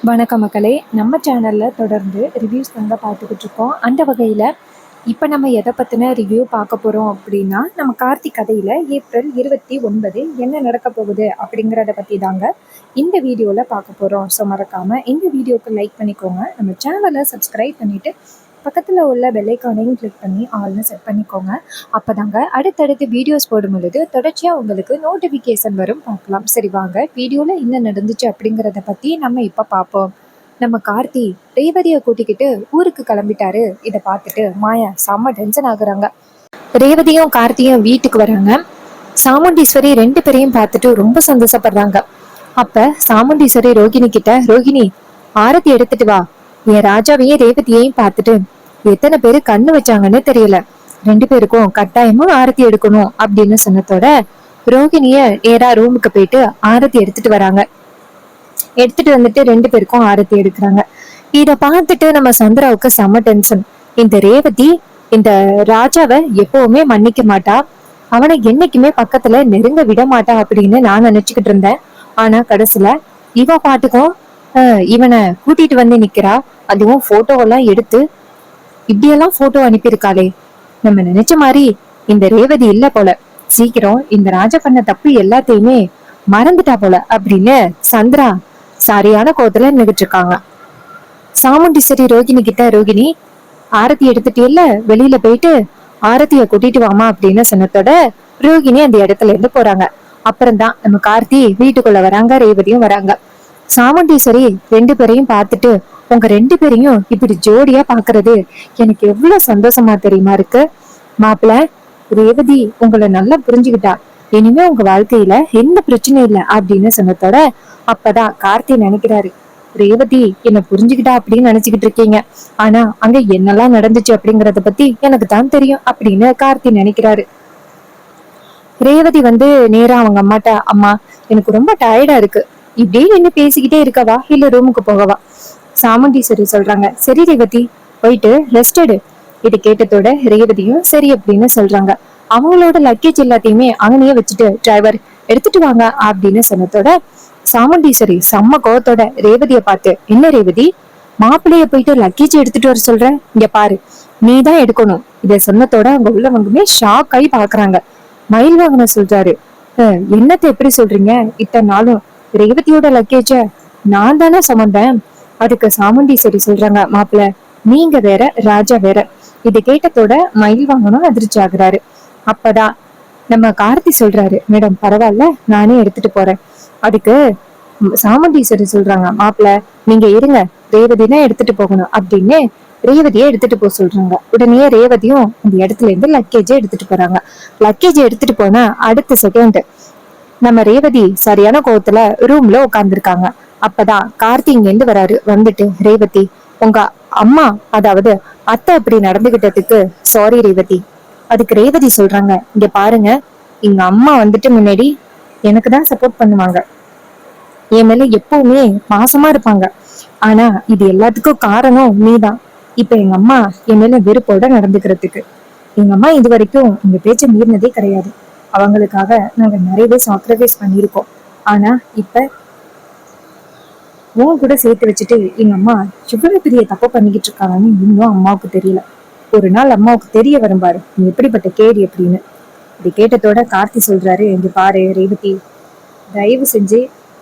வணக்கம் மக்களே. நம்ம சேனலில் தொடர்ந்து ரிவ்யூஸ் தாங்க பார்த்துக்கிட்டு இருக்கோம். அந்த வகையில் இப்போ நம்ம எதை பற்றின ரிவ்யூ பார்க்க போகிறோம் அப்படின்னா, நம்ம கார்த்திக் கதையில் ஏப்ரல் 29 என்ன நடக்க போகுது அப்படிங்கிறத பற்றி தாங்க இந்த வீடியோவில் பார்க்க போகிறோம். ஸோ மறக்காமல் இந்த வீடியோவுக்கு லைக் பண்ணிக்கோங்க, நம்ம சேனலை சப்ஸ்கிரைப் பண்ணிவிட்டு பக்கத்தில் உள்ள பெல்லைக்கானையும் கிளிக் பண்ணி ஆல்னு செட் பண்ணிக்கோங்க. அப்போ தாங்க அடுத்தடுத்து வீடியோஸ் போடும் பொழுது தொடர்ச்சியாக உங்களுக்கு நோட்டிஃபிகேஷன் வரும், பார்க்கலாம். சரி வாங்க வீடியோவில் என்ன நடந்துச்சு அப்படிங்கிறத பற்றி நம்ம இப்போ பார்ப்போம். நம்ம கார்த்தி ரேவதியை கூட்டிக்கிட்டு ஊருக்கு கிளம்பிட்டாரு. இதை பார்த்துட்டு மாயா செம்ம டென்ஷன் ஆகுறாங்க. ரேவதியும் கார்த்தியும் வீட்டுக்கு வராங்க. சாமுண்டீஸ்வரி ரெண்டு பேரையும் பார்த்துட்டு ரொம்ப சந்தோஷப்படுறாங்க. அப்ப சாமுண்டீஸ்வரி ரோகிணி கிட்ட, ரோகிணி ஆரத்தி எடுத்துட்டு வா. என் ராஜாவையும் ரேவதியையும் பார்த்துட்டு எத்தனை பேரு கண்ணு வச்சாங்கன்னு தெரியல, ரெண்டு பேருக்கும் கட்டாயமா ஆரத்தி எடுக்கணும் அப்படின்னு சொன்னதோட ரோகிணிய நேரா ரூமுக்கு போயிட்டு ஆரத்தி எடுத்துட்டு வராங்க. எடுத்துட்டு வந்துட்டு ரெண்டு பேருக்கும் ஆரத்தி எடுக்கிறாங்க. இத பார்த்துட்டு நம்ம சந்திராவுக்கு செம டென்ஷன். இந்த ரேவதி இந்த ராஜாவை எப்பவுமே மன்னிக்க மாட்டா, அவனை என்னைக்குமே பக்கத்துல நெருங்க விட மாட்டா அப்படின்னு நான் நினைச்சுக்கிட்டு இருந்தேன். ஆனா கடைசியில இவ பாட்டுக்கும் இவனை கூட்டிட்டு வந்து நிக்கிறா. அதுவும் போட்டோவெல்லாம் எடுத்து இப்படியெல்லாம் போட்டோ அனுப்பியிருக்காளே, நம்ம நினைச்ச மாதிரி இந்த ரேவதி இல்ல போல, சீக்கிரம் இந்த ராஜா பண்ண தப்பு எல்லாத்தையுமே மறந்துட்டா போல அப்படின்னு சந்திரா சரியான கோத்துல நின்றுட்டு இருக்காங்க. சாமுண்டீஸ்வரி ரோகிணி கிட்ட, ரோகிணி ஆரத்தி எடுத்துட்டியல்ல, வெளியில போயிட்டு ஆரத்திய கூட்டிட்டு வாமா அப்படின்னு சொன்னதோட ரோகிணி அந்த இடத்துல இருந்து போறாங்க. அப்புறம்தான் நம்ம கார்த்தி வீட்டுக்குள்ள வராங்க, ரேவதியும் வராங்க. சாமுண்டீஸ்வரி ரெண்டு பேரையும் பார்த்துட்டு, உங்க ரெண்டு பேரையும் இப்படி ஜோடியா பாக்குறது எனக்கு எவ்வளவு சந்தோஷமா தெரியுமா இருக்கு. மாப்பிள்ள, ரேவதி உங்களை நல்லா புரிஞ்சுக்கிட்டா, இனிமே உங்க வாழ்க்கையில எந்த பிரச்சனையும் இல்லை அப்படின்னு சொன்னதோட அப்பதான் கார்த்தி நினைக்கிறாரு, ரேவதி என்ன புரிஞ்சுக்கிட்டா அப்படின்னு நினைச்சுக்கிட்டு இருக்கீங்க, ஆனா அங்க என்னெல்லாம் நடந்துச்சு அப்படிங்கறத பத்தி எனக்கு தான் தெரியும் அப்படின்னு கார்த்தி நினைக்கிறாரு. ரேவதி நேரா அவங்க அம்மாட்ட, அம்மா எனக்கு ரொம்ப டயர்டா இருக்கு, இப்படியே நின்று பேசிக்கிட்டே இருக்கவா இல்ல ரூமுக்கு போகவா? சாமுண்டீஸ்வரி சொல்றாங்க, சரி ரேவதி போயிட்டு ரெஸ்ட் எடு. இது கேட்டதோட ரேவதியும் சரி அப்படின்னு சொல்றாங்க. அவங்களோட லக்கேஜ் எல்லாத்தையுமே அங்கனையே வச்சுட்டு டிரைவர் எடுத்துட்டு வாங்க அப்படின்னு சொன்னதோட சாமுண்டீஸ்வரி செம்ம கோவத்தோட ரேவதிய பார்த்து, என்ன ரேவதி, மாப்பிள்ளைய போயிட்டு லக்கேஜ் எடுத்துட்டு வர சொல்ற, இங்க பாரு நீ தான் எடுக்கணும். இத சொன்னதோட அங்க உள்ளவங்களுமே ஷாக் ஆகி பாக்குறாங்க. மயில் வாங்கின சொல்றாரு, என்னத்தை எப்படி சொல்றீங்க, இத்தனை நாளும் ரேவதியோட லக்கேஜ நான் தானே சுமந்தேன். அதுக்கு சாமுண்டீஸ்வரி சொல்றாங்க, மாப்பிள்ள நீங்க வேற ராஜா வேற. இதை கேட்டதோட மயில் வாங்கணும் அதிர்ச்சி ஆகுறாரு. அப்பதான் நம்ம கார்த்தி சொல்றாரு, மேடம் பரவாயில்ல நானே எடுத்துட்டு போறேன். அதுக்கு சாமுண்டீஸ்வரி சொல்றாங்க, மாப்பிள்ள நீங்க இருங்க, ரேவதி தான் எடுத்துட்டு போகணும் அப்படின்னு ரேவதியை எடுத்துட்டு போக சொல்றாங்க. உடனே ரேவதியும் அந்த இடத்துல இருந்து லக்கேஜ எடுத்துட்டு போறாங்க. லக்கேஜ் எடுத்துட்டு போனா அடுத்த செகண்ட் நம்ம ரேவதி சரியான கோவத்துல ரூம்ல உட்கார்ந்துருக்காங்க. அப்பதான் கார்த்தி இங்க இருந்து வராரு. வந்துட்டு, ரேவதி உங்க அம்மா அதாவது அத்தை அப்படி நடந்துகிட்டதுக்கு சாரி ரேவதி. அதுக்கு ரேவதி சொல்றாங்க, இங்க பாருங்க, எங்க அம்மா முன்னாடி எனக்கு தான் சப்போர்ட் பண்ணுவாங்க, என் மேல எப்பவுமே பாசமா இருப்பாங்க. ஆனா இது எல்லாத்துக்கும் காரணம் நீதான். இப்ப எங்க அம்மா என் மேல வெறுப்போட நடந்துக்கிறதுக்கு, எங்க அம்மா இது வரைக்கும் உங்க பேச்ச மீறினதே கிடையாது. அவங்களுக்காக நாங்க நிறையவே சாக்ரிஃபைஸ் பண்ணியிருக்கோம். ஆனா இப்ப உன் கூட சேர்த்து வச்சுட்டு எங்க அம்மா இவ்வளவு பெரிய தப்பு பண்ணிக்கிட்டு இருக்காங்கன்னு இன்னும் அம்மாவுக்கு தெரியல. ஒரு நாள் அம்மாவுக்கு தெரிய வரும் பாரு நீ எப்படிப்பட்ட கேடி அப்படின்னு. இது கேட்டதோட கார்த்தி சொல்றாரு, இங்க பாரு ரேவதி, தயவு செஞ்சு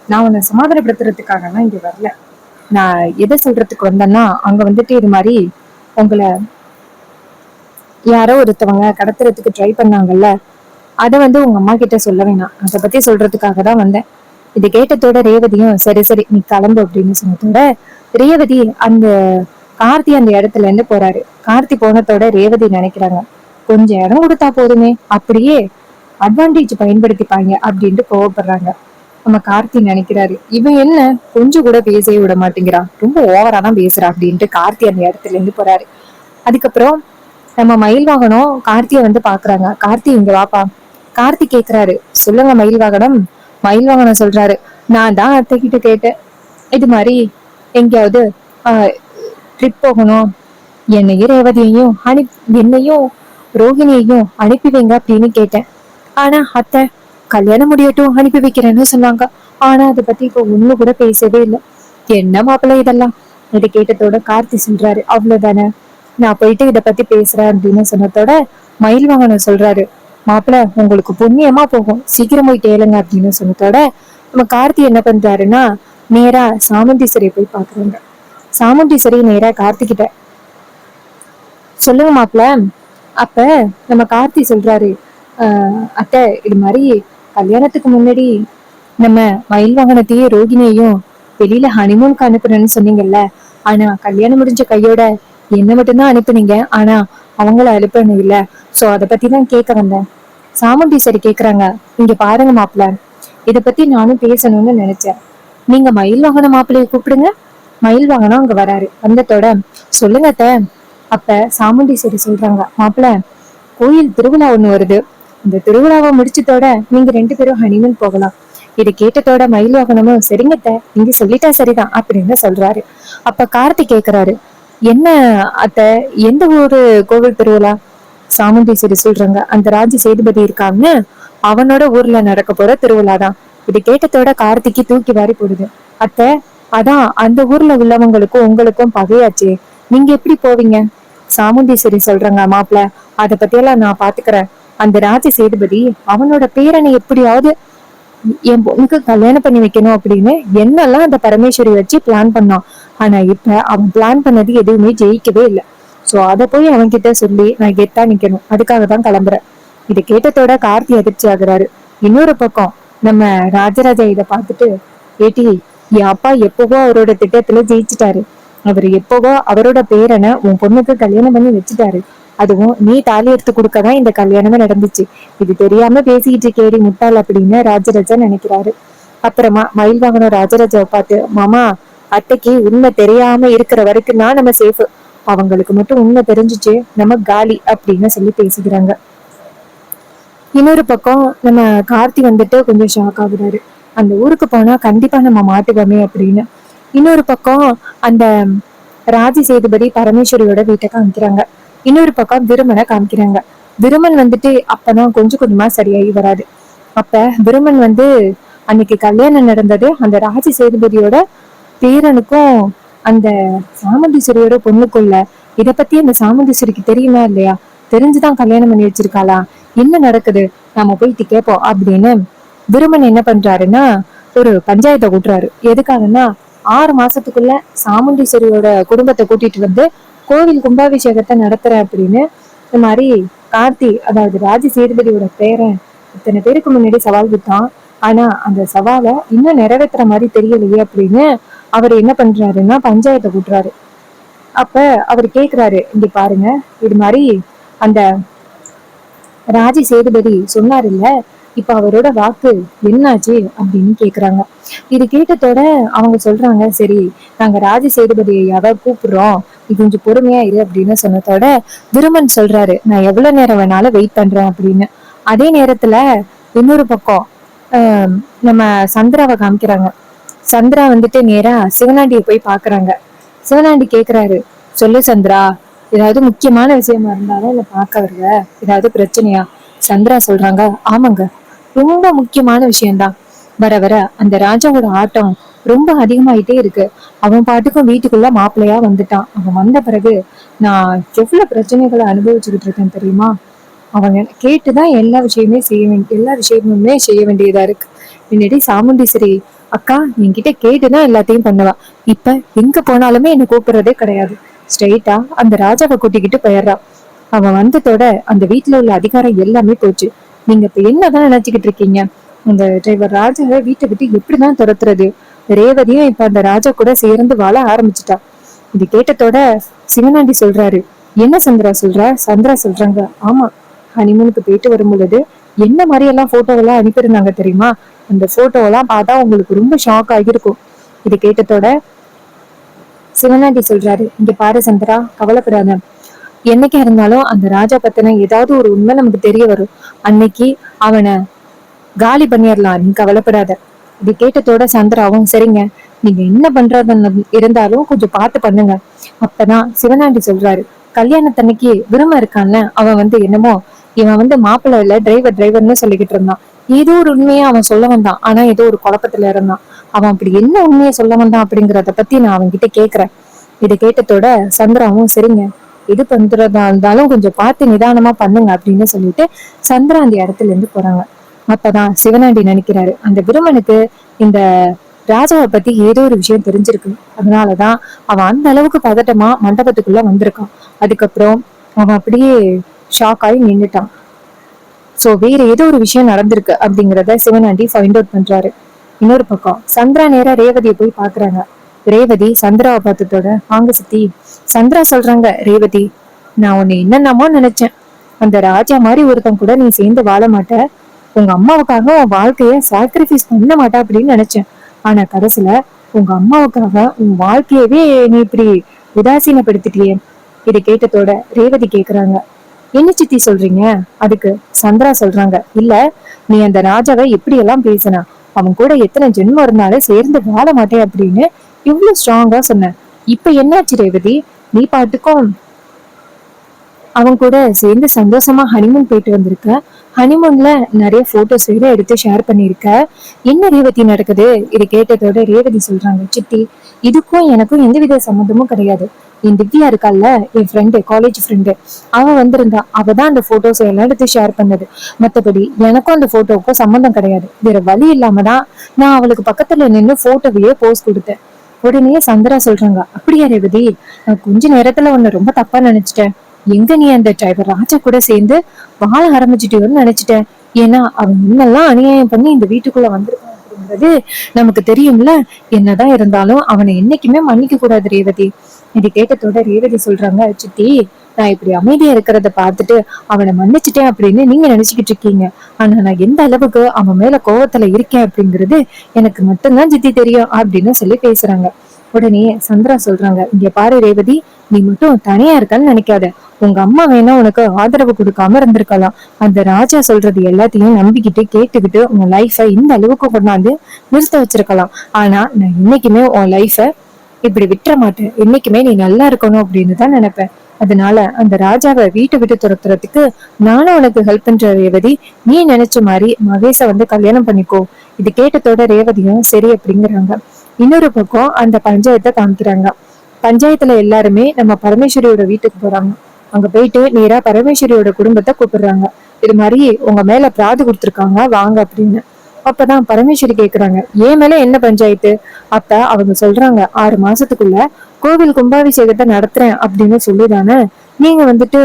நான் உன்னை சமாதானப்படுத்துறதுக்காகலாம் இங்க வரல. நான் எதை சொல்றதுக்கு வந்தேன்னா, அங்க இது மாதிரி உங்களை யாரோ ஒருத்தவங்க கடத்துறதுக்கு ட்ரை பண்ணாங்கல்ல, அதை உங்க அம்மா கிட்ட சொல்ல வேணாம், அதை பத்தி சொல்றதுக்காக தான் வந்தேன். இது கேட்டதோட ரேவதியும் சரி சரி நீ கிளம்பு அப்படின்னு சொன்னதோட ரேவதி அந்த கார்த்தி அந்த இடத்துல இருந்து போறாரு. கார்த்தி போனதோட ரேவதி நினைக்கிறாங்க, கொஞ்சம் இடம் கொடுத்தா போதுமே, அப்படியே அட்வான்டேஜ் பயன்படுத்திப்பாங்க அப்படின்ட்டு கோவப்படுறாங்க. நம்ம கார்த்தி நினைக்கிறாரு, இவன் என்ன கொஞ்சம் கூட பேசவே விட மாட்டேங்கிறான், ரொம்ப ஓவரா தான் பேசுறா அப்படின்ட்டு கார்த்தி அந்த இடத்துல இருந்து போறாரு. அதுக்கப்புறம் நம்ம மயில் வாகனம் கார்த்திய பாக்குறாங்க. கார்த்தி இங்க வாப்பா. கார்த்தி கேக்குறாரு, சொல்லுங்க மயில் வாகனம். மயில் வாகனம் சொல்றாரு, நான் தான் அத்தை கிட்ட கேட்டேன், இது மாதிரி எங்கேயாவது ட்ரிப் போகணும், என்னையும் ரேவதியையும் என்னையும் ரோஹிணியையும் அனுப்பி வைங்க அப்படின்னு கேட்டேன். ஆனா அத்தை கல்யாணம் முடியட்டும் அனுப்பி வைக்கிறேன்னு சொன்னாங்க. ஆனா அதை பத்தி இப்போ ஒண்ணு கூட பேசவே இல்லை. என்ன மாப்பிள்ளை இதெல்லாம்? இதை கேட்டதோட கார்த்தி சொல்றாரு, அவ்வளவுதானே, நான் போயிட்டு இதை பத்தி பேசுறேன் அப்படின்னு சொன்னதோட மயில் வாகனம் சொல்றாரு, மாப்பிள்ள உங்களுக்கு புண்ணியமா போகும், சீக்கிரம் போய் கேளுங்க அப்படின்னு சொன்னதோட நம்ம கார்த்தி என்ன பண்றாருன்னா நேரா சாமுண்டீஸ்வரியை போய் பாக்குறாங்க. சாமுண்டீஸ்வரி நேரா கார்த்திகிட்ட, சொல்லுங்க மாப்பிள்ள. அப்ப நம்ம கார்த்தி சொல்றாரு, அத்தை இது மாதிரி கல்யாணத்துக்கு முன்னாடி நம்ம மயில் வாகனத்தையும் ரோகிணியையும் வெளியில ஹனிமூனுக்கு அனுப்புறேன்னு சொன்னீங்கல்ல, ஆனா கல்யாணம் முடிஞ்ச கையோட என்ன மட்டும்தான் அனுப்புனீங்க, ஆனா அவங்கள அனுப்பணும் இல்ல. சோ அதை பத்தி தான் கேட்க வந்தேன். சாமுண்டீஸ்வரி கேக்குறாங்க, இங்க பாருங்க மாப்பிள்ள, இத பத்தி நானும் பேசணும்னு நினைச்சேன். நீங்க மயில் வாகன மாப்பிள்ளைய கூப்பிடுங்க. மயில் வாகனம் அங்க வராரு. வந்ததோட சொல்லுங்க அத்தை. அப்ப சாமுண்டீஸ்வரி சொல்றாங்க, மாப்பிள்ள கோயில் திருவிழா ஒண்ணு வருது, இந்த திருவிழாவை முடிச்சதோட நீங்க 2 பேரும் ஹனிமூன் போகலாம். இதை கேட்டதோட மயில் வாகனமும் சரிங்கத்த, நீங்க சொல்லிட்டா சரிதான் அப்படின்னு சொல்றாரு. அப்ப கார்த்தி கேக்குறாரு, என்ன அத்த, எந்த ஊரு கோவில் திருவிழா? சாமுண்டீஸ்வரி சொல்றாங்க, அந்த ராஜ சேதுபதி இருக்காங்க, அவனோட ஊர்ல நடக்க போற திருவிழாதான். இது கேட்டதோட கார்த்திக்கு தூக்கி வாரி போடுது. அத்த, அதான் அந்த ஊர்ல உள்ளவங்களுக்கும் உங்களுக்கும் பகையாச்சே, நீங்க எப்படி போவீங்க? சாமுண்டீஸ்வரி சொல்றாங்க, மாப்பிள்ள அத பத்தியெல்லாம் நான் பாத்துக்கிறேன். அந்த ராஜ சேதுபதி அவனோட பேரனை எப்படியாவது என் பொண்ணுக்கு கல்யாணம் பண்ணி வைக்கணும் அப்படின்னு என்னெல்லாம் அந்த பரமேஸ்வரி வச்சு பிளான் பண்ணான். ஆனா இப்ப அவன் பிளான் பண்ணது எதுவுமே ஜெயிக்கவே இல்லை. சோ அத போய் அவன் கிட்ட சொல்லி நான் கெத்தா நிக்கணும், அதுக்காக தான் கிளம்புறேன். இதை கேட்டதோட கார்த்தி அதிர்ச்சி ஆகுறாரு. இன்னொரு பக்கம் நம்ம ராஜராஜா இதை பார்த்துட்டு, ஏட்டி என் அப்பா எப்பவோ அவரோட திட்டத்துல ஜெயிச்சுட்டாரு, அவர் எப்பவோ அவரோட பேரனை உன் பொண்ணுக்கு கல்யாணம் பண்ணி வச்சுட்டாரு, அதுவும் நீ தாலி எடுத்து கொடுக்கதான் இந்த கல்யாணமே நடந்துச்சு, இது தெரியாம பேசிக்கிட்டு கேடி முட்டாள் அப்படின்னு ராஜராஜா நினைக்கிறாரு. அப்புறமா மயில் வாகனம் ராஜராஜாவை பார்த்து, மாமா அத்தைக்கு உண்மை தெரியாம இருக்கிற வரைக்கும் தான் நம்ம சேஃப், அவங்களுக்கு மட்டும் உண்மை தெரிஞ்சுச்சு நம்ம காலி அப்படின்னு சொல்லி பேசிக்கிறாங்க. இன்னொரு பக்கம் நம்ம கார்த்தி வந்துட்டு கொஞ்சம் ஷாக் ஆகுறாரு, அந்த ஊருக்கு போனா கண்டிப்பா நம்ம மாட்டுவோமே அப்படின்னு. இன்னொரு பக்கம் அந்த ராஜி சேதுபதி பரமேஸ்வரியோட வீட்டை காமிக்கிறாங்க. இன்னொரு பக்கம் விருமனை காமிக்கிறாங்க. விருமன் வந்துட்டு அப்பதான் கொஞ்சம் கொஞ்சமா சரியாகி வராது. அப்ப விருமன் வந்து அன்னைக்கு கல்யாணம் நடந்தது அந்த ராஜி சேதுபதியோட பேரனுக்கும் அந்த சாமுண்டீஸ்வரியோட பொண்ணுக்குள்ள. இத பத்தி அந்த சாமுண்டீஸ்வரிக்கு தெரியுமா இல்லையா? தெரிஞ்சுதான் கல்யாணம் பண்ணி வச்சிருக்காளா? என்ன நடக்குது, நாம போயிட்டு கேட்போம் அப்படின்னு விருமன் என்ன பண்றாருன்னா ஒரு பஞ்சாயத்தை கூட்டுறாரு. எதுக்காகன்னா 6 மாசத்துக்குள்ள சாமுண்டீஸ்வரியோட குடும்பத்தை கூட்டிட்டு வந்து கோவில் கும்பாபிஷேகத்தை நடத்துறேன் அப்படின்னு இந்த மாதிரி கார்த்தி, அதாவது ராஜ சேதுபதியோட பேரன் இத்தனை பேருக்கு முன்னாடி சவால் விட்டான். ஆனா அந்த சவாலை இன்னும் நிறைவேற்றுற மாதிரி தெரியலையே அப்படின்னு அவர் என்ன பண்றாருன்னா பஞ்சாயத்தை கூட்டுறாரு. அப்ப அவர் கேக்குறாரு, இங்க பாருங்க, இது மாதிரி அந்த ராஜ சேதுபதி சொன்னார் இல்ல, இப்ப அவரோட வாக்கு என்னாச்சு அப்படின்னு கேக்குறாங்க. இது கேட்டதோட அவங்க சொல்றாங்க, சரி நாங்க ராஜ சேதுபதியாவ கூப்பிடுறோம், நீ கொஞ்சம் பொறுமையா இரு அப்படின்னு சொன்னதோட விருமன் சொல்றாரு, நான் எவ்வளவு நேரம் வேணாலும் வெயிட் பண்றேன் அப்படின்னு. அதே நேரத்துல இன்னொரு பக்கம் நம்ம சந்திராவை காமிக்கிறாங்க. சந்திரா வந்துட்டு நேரா சிவனாண்டியை போய் பாக்குறாங்க. சிவனாண்டி கேக்குறாரு, சொல்லு சந்திரா, ஏதாவது முக்கியமான விஷயமா இருந்தாலும் இல்ல பார்க்க வருவ, ஏதாவது பிரச்சனையா? சந்திரா சொல்றாங்க, ஆமாங்க, ரொம்ப முக்கியமான விஷயம்தான். வர வர அந்த ராஜாவோட ஆட்டம் ரொம்ப அதிகமாயிட்டே இருக்கு. அவன் பாட்டுக்கும் வீட்டுக்குள்ள மாப்பிள்ளையா வந்துட்டான். அவன் வந்த பிறகு நான் எவ்வளவு பிரச்சனைகளை அனுபவிச்சுக்கிட்டு இருக்கேன் தெரியுமா? அவங்க கேட்டுதான் எல்லா விஷயமுமே செய்ய வேண்டியதா இருக்கு. முன்னாடி சாமுண்டீஸ்வரி அக்கா என்கிட்ட கேட்டுதான் எல்லாத்தையும் பண்ணுவா, இப்ப எங்க போனாலுமே என்ன கூப்பிடுறதே கிடையாது, ஸ்ட்ரெயிட்டா அந்த ராஜாவை கூட்டிக்கிட்டு போயிடுறான். அவன் வந்ததோட அந்த வீட்டுல உள்ள அதிகாரம் எல்லாமே போச்சு. நீங்க இப்ப என்னதான் நினைச்சுக்கிட்டு இருக்கீங்க? அந்த டிரைவர் ராஜாவை வீட்டை விட்டு எப்படிதான் துரத்துறது? ரேவதியும் இப்ப அந்த ராஜா கூட சேர்ந்து வாழ ஆரம்பிச்சுட்டா. இது கேட்டதோட சிவனாண்டி சொல்றாரு, என்ன சந்திரா சொல்ற? சந்திரா சொல்றாங்க, ஆமா, ஹனிமூனுக்கு போயிட்டு வரும் பொழுது என்ன மாதிரி எல்லாம் போட்டோவெல்லாம் அனுப்பியிருந்தாங்க தெரியுமா? அந்த போட்டோவெல்லாம் பார்த்தா உங்களுக்கு ரொம்ப ஷாக் ஆகிருக்கும். இது கேட்டதோட சிவனாண்டி சொல்றாரு, இங்க பாரு சந்திரா, கவலைப்படாத, என்னைக்கா இருந்தாலும் அந்த ராஜா பத்தின ஏதாவது ஒரு உண்மை நமக்கு தெரிய வரும், அன்னைக்கு அவனை காலி பண்ணிடலாம், நீ கவலைப்படாத. இது கேட்டதோட சந்திராவும் சரிங்க, நீங்க என்ன பண்றதுன்னு இருந்தாலும் கொஞ்சம் பார்த்து பண்ணுங்க. அப்பதான் சிவனாண்டி சொல்றாரு, கல்யாணத்தன்னைக்கு விரும்ப இருக்கான்ல, அவன் வந்து என்னமோ இவன் வந்து மாப்பிள்ளை இல்ல டிரைவர்னு சொல்லிக்கிட்டு இருந்தான். ஏதோ ஒரு உண்மையை அவன் சொல்ல வந்தான், ஆனா ஏதோ ஒரு குழப்பத்துல இருந்தான். அவன் அப்படி என்ன உண்மையை சொல்ல வந்தான் அப்படிங்கறத பத்தி நான் அவன் கிட்ட கேக்குறேன். இதை கேட்டதோட சந்திராவும் சரிங்க, எது பண்றதா இருந்தாலும் கொஞ்சம் பார்த்து நிதானமா பண்ணுங்க அப்படின்னு சொல்லிட்டு சந்திரா அந்த இடத்துல இருந்து போறாங்க. அப்பதான் சிவனாண்டி நினைக்கிறாரு, அந்த விருமனுக்கு இந்த ராஜாவை பத்தி ஏதோ ஒரு விஷயம் தெரிஞ்சிருக்கு, அதனாலதான் அவன் அந்த அளவுக்கு பதட்டமா மண்டபத்துக்குள்ள வந்திருக்கான். அதுக்கப்புறம் அவன் அப்படியே ஷாக் ஆகி நின்னுட்டான். சோ வேற ஏதோ ஒரு விஷயம் நடந்திருக்கு அப்படிங்கறத சிவனாண்டி ஃபைண்ட் அவுட் பண்றாரு. இன்னொரு பக்கம் சந்திரா நேரா ரேவதியை போய் பாக்குறாங்க. ரேவதி சந்திராவை பார்த்ததோட, வாங்க சித்தி. சந்திரா சொல்றாங்க, ரேவதி, நான் உன்னை என்னென்னமோ நினைச்சேன். அந்த ராஜா மாதிரி ஒருத்தன் கூட நீ சேர்ந்து வாழ மாட்ட, உங்க அம்மாவுக்காக உன் வாழ்க்கைய சாக்ரிஃபைஸ் பண்ண மாட்ட அப்படின்னு நினைச்சேன். ஆனா கடைசியில உங்க அம்மாவுக்காக உன் வாழ்க்கையவே நீ இப்படி உதாசீனப்படுத்திட்டியே. இதை கேட்டதோட ரேவதி கேக்குறாங்க, என்ன சித்தி சொல்றீங்க? அதுக்கு சந்திரா சொல்றாங்க, இல்ல, நீ அந்த ராஜாவை எப்படி எல்லாம் பேசின, அவன் கூட எத்தனை ஜென்மம் இருந்தாலும் சேர்ந்து வாழ மாட்டேன் அப்படின்னு இவ்வளவு ஸ்ட்ராங்கா சொன்ன. இப்ப என்னாச்சு ரேவதி? நீ பாட்டுக்கும் அவன் கூட சேர்ந்து சந்தோஷமா ஹனிமூன் போயிட்டு வந்திருக்க. ஹனிமூன்ல நிறைய போட்டோஸ் வேற எடுத்து ஷேர் பண்ணிருக்க. என்ன ரேவதி நடக்குது? இதை கேட்டதோட ரேவதி சொல்றாங்க, சித்தி, இதுக்கும் எனக்கும் எந்தவித சம்மந்தமும் கிடையாது. என் திவ்யா இருக்கால, என் ஃப்ரெண்டு, காலேஜ் ஃப்ரெண்டு, அவ வந்திருந்தா, அவதான் அந்த போட்டோஸ் எல்லாம் எடுத்து ஷேர் பண்ணது. மத்தபடி எனக்கும் அந்த போட்டோவுக்கும் சம்மந்தம் கிடையாது. வேற வழி இல்லாம தான் நான் அவளுக்கு பக்கத்துல நின்று போட்டோவையே போஸ்ட் கொடுத்தேன். உடனே சந்திரா சொல்றாங்க, அப்படியா ரேவதி, நான் கொஞ்ச நேரத்துல உன்னை ரொம்ப தப்பா நினைச்சிட்டேன். எங்க நீ அந்த டிரைவர் ராஜா கூட சேர்ந்து வாழ ஆரம்பிச்சுட்டியோன்னு நினைச்சிட்டேன். ஏன்னா அவன் என்னெல்லாம் அநியாயம் பண்ணி இந்த வீட்டுக்குள்ள வந்திருக்கான் அப்படிங்கிறது நமக்கு தெரியும்ல. என்னதான் இருந்தாலும் அவனை என்னைக்குமே மன்னிக்க கூடாது ரேவதி. இது கேட்டதோட ரேவதி சொல்றாங்க, சித்தி, நான் இப்படி அமைதியா இருக்கிறத பார்த்துட்டு அவனை மன்னிச்சுட்டேன் அப்படின்னு நீங்க நினைச்சுக்கிட்டு இருக்கீங்க. ஆனா நான் எந்த அளவுக்கு அவன் மேல கோவத்துல இருக்கேன் அப்படிங்கிறது எனக்கு மட்டும்தான் சித்தி தெரியும் அப்படின்னு சொல்லி பேசுறாங்க. உடனே சந்திரா சொல்றாங்க, இங்க பாரு ரேவதி, நீ மட்டும் தனியா இருக்கான்னு நினைக்காத. உங்க அம்மா வேணா உனக்கு ஆதரவு கொடுக்காம இருந்திருக்கலாம். அந்த ராஜா சொல்றது எல்லாத்தையும் நம்பிக்கிட்டு கேட்டுக்கிட்டு உன் லைஃப இந்த அளவுக்கு கொண்டாந்து நிறுத்த வச்சிருக்கலாம். ஆனா நான் என்னைக்குமே உன் லைஃப இப்படி விட்டுற மாட்டேன். என்னைக்குமே நீ நல்லா இருக்கணும் அப்படின்னு தான் நினைப்பேன். அதனால அந்த ராஜாவை வீட்டை விட்டு துரத்துறதுக்கு நானும் உனக்கு ஹெல்ப் பண்ற ரேவதி. நீ நினைச்ச மாதிரி மகேஷ வந்து கல்யாணம் பண்ணிக்கோ. இது கேட்டதோட ரேவதியும் சரி அப்படிங்கிறாங்க. இன்னொரு பக்கம் அந்த பஞ்சாயத்தை காமிக்கிறாங்க. பஞ்சாயத்துல எல்லாருமே நம்ம பரமேஸ்வரியோட வீட்டுக்கு போறாங்க. அங்க போயிட்டு நேரா பரமேஸ்வரியோட குடும்பத்தை கூப்பிடுறாங்க. இது மாதிரி உங்க மேல பிராது கொடுத்துருக்காங்க, வாங்க அப்படின்னு. அப்பதான் பரமேஸ்வரி கேக்குறாங்க, ஏன் மேல என்ன பஞ்சாயத்து? அப்ப அவங்க சொல்றாங்க, 6 மாசத்துக்குள்ள கோவில் கும்பாபிஷேகத்தை நடத்துறேன் அப்படின்னு சொல்லிதானே நீங்க வந்துட்டு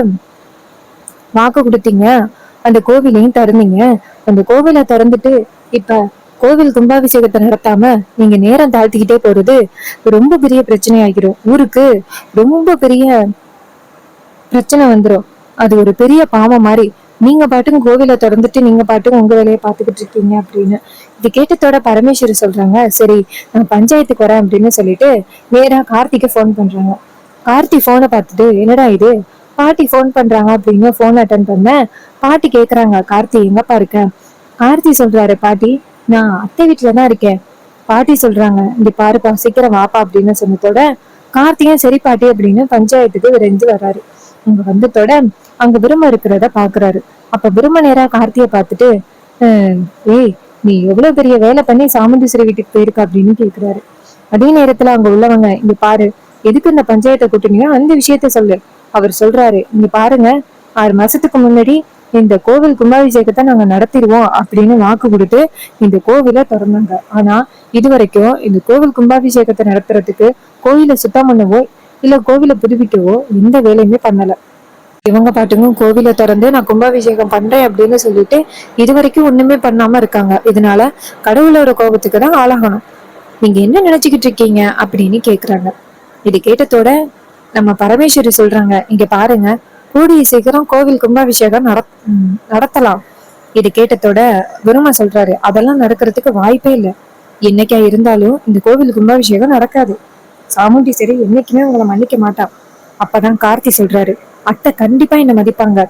வாக்கு கொடுத்தீங்க. அந்த கோவிலையும் திறந்தீங்க. அந்த கோவிலை திறந்துட்டு இப்ப கோவில் கும்பாபிஷேகத்தை நடத்தாம நீங்க நேரம் தாழ்த்திக்கிட்டே போறது ரொம்ப பெரிய பிரச்சனை ஆகிரும். ஊருக்கு ரொம்ப பெரிய பிரச்சனை வந்துரும். அது ஒரு பெரிய பாவம் மாதிரி. நீங்க பாட்டுக்கு கோவிலை திறந்துட்டு நீங்க பாட்டுக்கு உங்க வேலையை பாத்துக்கிட்டு இருக்கீங்க அப்படின்னு. இது கேட்டதோட பரமேஸ்வரி சொல்றாங்க, சரி நான் பஞ்சாயத்துக்கு வரேன் அப்படின்னு சொல்லிட்டு நேரா கார்த்திக்கு போன் பண்றாங்க. கார்த்தி போனை பார்த்துட்டு, என்னடா இது, பாட்டி போன் பண்றாங்க அப்படின்னு போன் அட்டன் பண்ண. பாட்டி கேக்குறாங்க, கார்த்தி எங்கப்பா இருக்க? கார்த்தி சொல்றாரு, பாட்டி நான் அத்தை வீட்டுலதான் இருக்கேன். பாட்டி சொல்றாங்க, இங்க பாருப்பா, சீக்கிரம் வாப்பா அப்படின்னு சொன்னதோட கார்த்தியும் சரி பாட்டி அப்படின்னு பஞ்சாயத்துக்கு விரைந்து வர்றாரு. இங்க வந்ததோட அங்க விரும்ப இருக்கிறத பாக்குறாரு. அப்ப விரும்ப நேரா கார்த்திய பாத்துட்டு, ஏய், நீ எவ்வளவு பெரிய வேலை பண்ணி சாமுண்டீஸ்வரி வீட்டுக்கு போயிருக்க அப்படின்னு கேக்குறாரு. அதே நேரத்துல அங்க உள்ளவங்க, இங்க பாரு, எதுக்கு இந்த பஞ்சாயத்தை கூட்டினியோ அந்த விஷயத்த சொல்லு. அவர் சொல்றாரு, இங்க பாருங்க, 6 மாசத்துக்கு முன்னாடி இந்த கோவில் கும்பாபிஷேகத்தை நாங்க நடத்திடுவோம் அப்படின்னு வாக்கு கொடுத்து இந்த கோவிலை திறந்தாங்க. ஆனா இது வரைக்கும் இந்த கோவில் கும்பாபிஷேகத்தை நடத்துறதுக்கு கோவிலை சுத்தம் பண்ணவோ இல்ல கோவிலை புதுப்பிக்கவோ எந்த வேலையுமே பண்ணல. இவங்க பாட்டுக்கும் கோவிலை திறந்து நான் கும்பாபிஷேகம் பண்றேன் அப்படின்னு சொல்லிட்டு இது வரைக்கும் ஒண்ணுமே பண்ணாம இருக்காங்க. இதனால கடவுளோட கோபத்துக்கு தான் ஆளாகணும். நீங்க என்ன நினைச்சுக்கிட்டு இருக்கீங்க அப்படின்னு கேக்குறாங்க. இது கேட்டதோட நம்ம பரமேஸ்வரி சொல்றாங்க, இங்க பாருங்க, கூடிய சீக்கிரம் கோவில் கும்பாபிஷேகம் நடத்தலாம். இது கேட்டதோட விரும்ப சொல்றாரு, அதெல்லாம் நடக்கிறதுக்கு வாய்ப்பே இல்லை. என்னைக்கா இருந்தாலும் இந்த கோவில் கும்பாபிஷேகம் நடக்காது. சாமுண்டீஸ்வரி என்னைக்குமே உங்களை மன்னிக்க மாட்டான். அப்பதான் கார்த்தி சொல்றாரு, அத்தை கண்டிப்பா என்ன மதிப்பாங்க.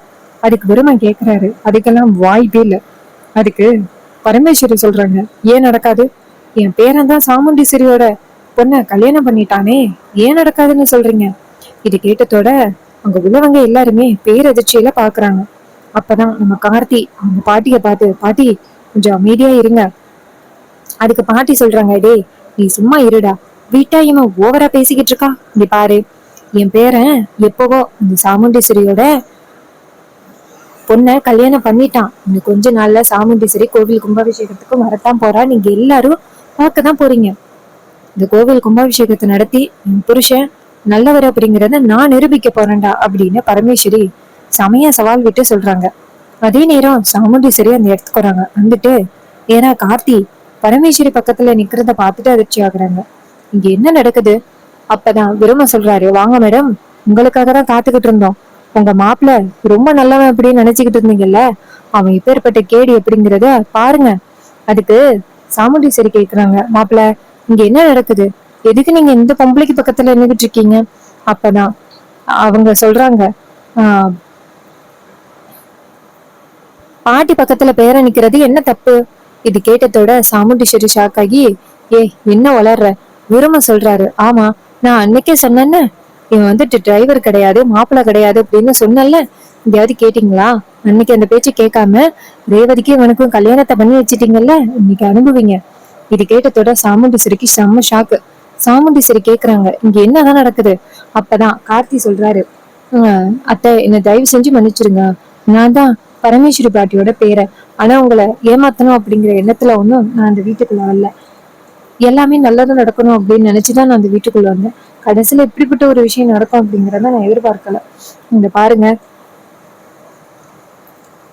அதுக்கு விருமன் கேக்குறாரு, அதுக்கெல்லாம் வாய்ப்பே இல்லை. அதுக்கு பரமேஸ்வரி சொல்றாங்க, ஏன் நடக்காது? என் பேரன் தான் சாமுண்டீஸ்வரியோட பொண்ண கல்யாணம் பண்ணிட்டானே, ஏன் நடக்காதுன்னு சொல்றீங்க? இது கேட்டதோட அங்க உள்ளவங்க எல்லாருமே பேரதிர்ச்சியில பாக்குறாங்க. அப்பதான் நம்ம கார்த்தி அவங்க பாட்டிய பார்த்து, பாட்டி கொஞ்சம் அமைதியா இருங்க. அதுக்கு பாட்டி சொல்றாங்க, டேய் நீ சும்மா இருடா, வீட்டா இவன் ஓவரா பேசிக்கிட்டு இருக்கா. இங்க பாரு, என் பேரன் எப்பவோ இந்த சாமுண்டீஸ்வரியோட பொண்ணை கல்யாணம் பண்ணிட்டான். இன்னும் கொஞ்ச நாள்ல சாமுண்டீஸ்வரி கோவில் கும்பாபிஷேகத்துக்கு வரத்தான் போறா. நீங்க எல்லாரும் பார்க்கதான் போறீங்க. இந்த கோவில் கும்பாபிஷேகத்தை நடத்தி என் புருஷன் நல்லவர் அப்படிங்கிறத நான் நிரூபிக்க போறேன்டா அப்படின்னு பரமேஸ்வரி செமையா சவால் விட்டு சொல்றாங்க. அதே நேரம் சாமுண்டீஸ்வரி அந்த இடத்துக்கு வராங்க. வந்துட்டு ஏன்னா கார்த்தி பரமேஸ்வரி பக்கத்துல நிக்கிறத பார்த்துட்டு அதிர்ச்சி ஆகுறாங்க. இங்க என்ன நடக்குது? அப்பதான் விரும்ப சொல்றாரு, வாங்க மேடம், உங்களுக்காக தான் காத்துக்கிட்டு இருந்தோம். உங்க மாப்பிள்ள ரொம்ப நல்லவன் அப்படின்னு நினைச்சுக்கிட்டு இருந்தீங்கல்ல, அவன் இப்பேற்பட்ட கேடி எப்படிங்கிறத பாருங்க. அதுக்கு சாமுண்டீஸ்வரி கேக்குறாங்க, மாப்பிள்ள இங்க என்ன நடக்குது? எதுக்கு நீங்க இந்த பொம்பளைக்கு பக்கத்துல நின்றுட்டு இருக்கீங்க? அப்பதான் அவங்க சொல்றாங்க, ஆஹ் பாட்டி பக்கத்துல பேர நிக்கிறது என்ன தப்பு? இது கேட்டதோட சாமுண்டீஸ்வரி ஷாக் ஆகி, ஏ என்ன வளர்ற? விரும்ப சொல்றாரு, ஆமா நான் அன்னைக்கே சொன்னேன்னு, இவன் வந்துட்டு டிரைவர் கிடையாது மாப்பிள்ள கிடையாது அப்படின்னு சொன்னல, எதையாவது கேட்டீங்களா? அன்னைக்கு அந்த பேச்சு கேட்காம ரேவதிக்கு இவனுக்கும் கல்யாணத்தை பண்ணி வச்சிட்டீங்கல்ல, இன்னைக்கு அனுபவிங்க. இது கேட்டதோட சாமுண்டீஸ்வரிக்கு செம்ம ஷாக்கு. சாமுண்டீஸ்வரி கேக்குறாங்க, இங்க என்னதான் நடக்குது? அப்பதான் கார்த்தி சொல்றாரு, அத்தை என்ன தயவு செஞ்சு மன்னிச்சிருங்க, நான் தான் பரமேஸ்வரி பாட்டியோட பேரை. ஆனா உங்களை ஏமாத்தணும் அப்படிங்கிற எண்ணத்துல ஒண்ணும் நான் அந்த வீட்டுக்குள்ள வரல. எல்லாமே நல்லதா நடக்கணும் அப்படின்னு நினைச்சுதான் நான் அந்த வீட்டுக்குள்ள வந்தேன். கடைசியில இப்படிப்பட்ட ஒரு விஷயம் நடக்கும் அப்படிங்கறத நான் எதிர்பார்க்கல. இந்த பாருங்க,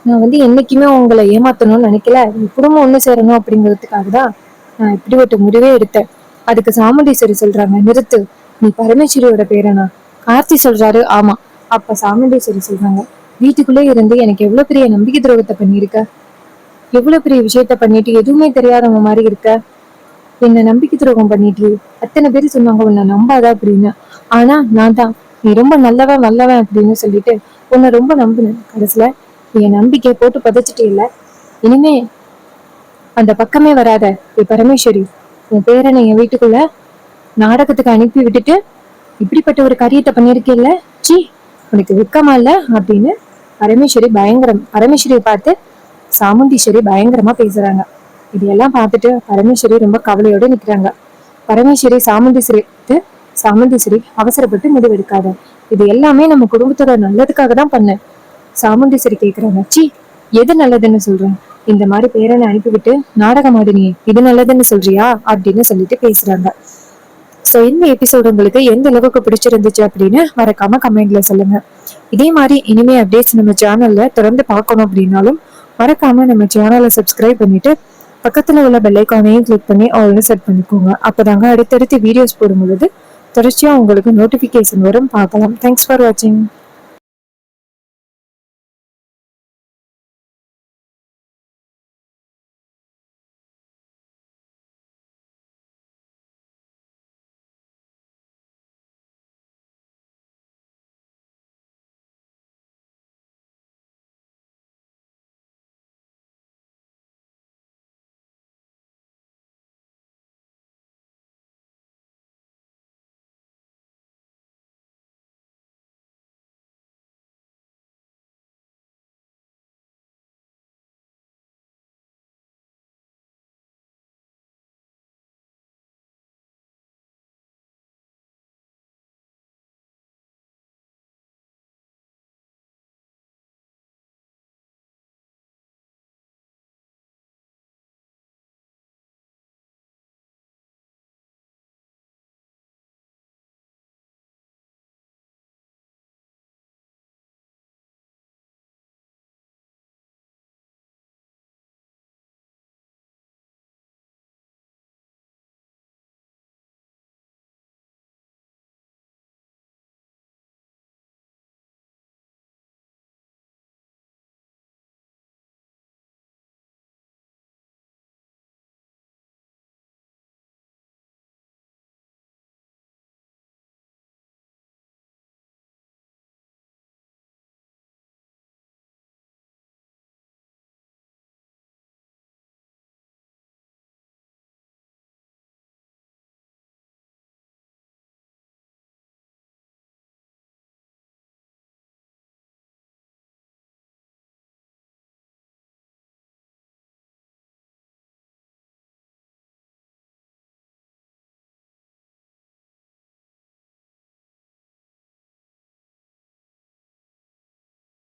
நான் என்னைக்குமே உங்களை ஏமாத்தணும்னு நினைக்கல. குடும்பம் ஒண்ணு சேரணும் அப்படிங்கிறதுக்காக தான் நான் இப்படி ஒரு முடிவே எடுத்தேன். அதுக்கு சாமுண்டீஸ்வரி சொல்றாங்க, நிறுத்து, நீ பரமேஸ்வரியோட பேரனா? கார்த்தி சொல்றாரு, ஆமா. அப்ப சாமுண்டீஸ்வரி சொல்றாங்க, வீட்டுக்குள்ளே இருந்து எனக்கு எவ்வளவு பெரிய நம்பிக்கை துரோகத்தை பண்ணிருக்க, எவ்வளவு பெரிய விஷயத்த பண்ணிட்டு எதுவுமே தெரியாதவங்க மாதிரி இருக்க. என்ன நம்பிக்கை துரோகம் பண்ணிட்டு அத்தனை பேர் சொன்னாங்க உன்னை நம்பாத அப்படின்னு. ஆனா நான் தான் நீ ரொம்ப நல்லவன் நல்லவன் அப்படின்னு சொல்லிட்டு உன்னை ரொம்ப நம்பினேன். கடைசியில என் நம்பிக்கையை போட்டு புதைச்சிட்டே இல்ல. இனிமே அந்த பக்கமே வராத என் பரமேஸ்வரி. உன் பேரனை என் வீட்டுக்குள்ள நாடகத்துக்கு அனுப்பி விட்டுட்டு இப்படிப்பட்ட ஒரு காரியத்தை பண்ணிருக்கேல்ல, சி உனக்கு வெக்கமா இல்ல அப்படின்னு பரமேஸ்வரியை பார்த்து சாமுண்டீஸ்வரி பயங்கரமா பேசுறாங்க. இதையெல்லாம் பார்த்துட்டு பரமேஸ்வரி ரொம்ப கவலையோட நிக்கிறாங்க. பரமேஸ்வரி சாமுண்டீஸ்வரி அவசரப்பட்டு முடிவெடுக்காத, இது எல்லாமே நம்ம குடும்பத்தோட நல்லதுக்காக தான் பண்ணேன். சாமுண்டீஸ்வரி கேக்குறாங்க, சி எது நல்லதுன்னு சொல்றேன்? இந்த மாதிரி பேரனை அனுப்பிவிட்டு நாடகம் ஆடினியே, இது நல்லதுன்னு சொல்றியா அப்படின்னு சொல்லிட்டு பேசுறாங்க. சோ இந்த எபிசோடு உங்களுக்கு எந்த அளவுக்கு பிடிச்சிருந்துச்சு அப்படின்னு மறக்காம கமெண்ட்ல சொல்லுங்க. இதே மாதிரி இனிமே அப்டேட்ஸ் நம்ம சேனல்ல தொடர்ந்து பார்க்கணும் அப்படின்னாலும் மறக்காம நம்ம சேனலை சப்ஸ்கிரைப் பண்ணிட்டு பக்கத்துல உள்ள பெல் ஐகானையும் கிளிக் பண்ணி ஆல்னு செட் பண்ணிக்கோங்க. அப்பதாங்க அடுத்தடுத்து வீடியோஸ் போடும் பொழுது தொடர்ச்சியா உங்களுக்கு நோட்டிபிகேஷன் வரும், பார்க்கலாம். தேங்க்ஸ் ஃபார் வாட்சிங்.